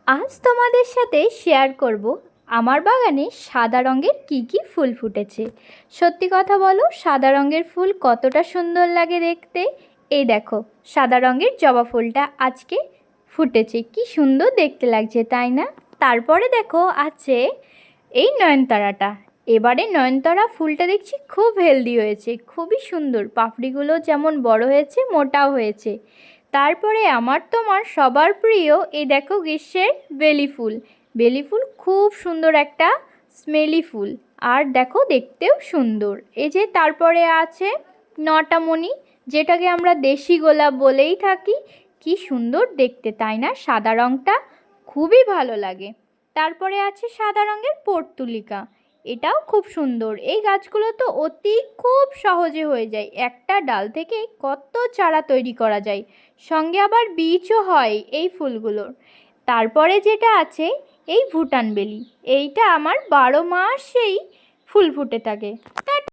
আজ তোমাদের সাথে শেয়ার করব আমার বাগানে সাদা রঙের কি কি ফুল ফুটেছে। সত্যি কথা বলো, সাদা রঙের ফুল কতটা সুন্দর লাগে দেখতে। এই দেখো, সাদা রঙের জবা ফুলটা আজকে ফুটেছে, কি সুন্দর দেখতে লাগছে তাই না? তারপরে দেখো আছে এই নয়নতারাটা। এবারে নয়নতারা ফুলটা দেখছি খুব হেলদি হয়েছে, খুবই সুন্দর, পাপড়িগুলো যেমন বড় হয়েছে মোটাও হয়েছে। তারপরে আমার তোমার সবার প্রিয় এই দেখো গ্রীষ্মের বেলি ফুল। বেলি ফুল খুব সুন্দর একটা স্মেলি ফুল, আর দেখো দেখতেও সুন্দর। এই যে তারপরে আছে নটামণি, যেটাকে আমরা দেশি গোলাপ বলেই থাকি। কি সুন্দর দেখতে তাই না? সাদা রঙটা খুবই ভালো লাগে। তারপরে আছে সাদা রঙের পর্তুলিকা, এটাও খুব সুন্দর। এই গাছগুলো তো খুব সহজে হয়ে যায়, একটা ডাল থেকে কত চারা তৈরি করা যায়, সঙ্গে আবার বীজও হয় এই ফুলগুলোর। তারপরে যেটা আছে এই ভুটান বেলি, এইটা আমার 12 মাসেই ফুল ফুটে থাকে। তা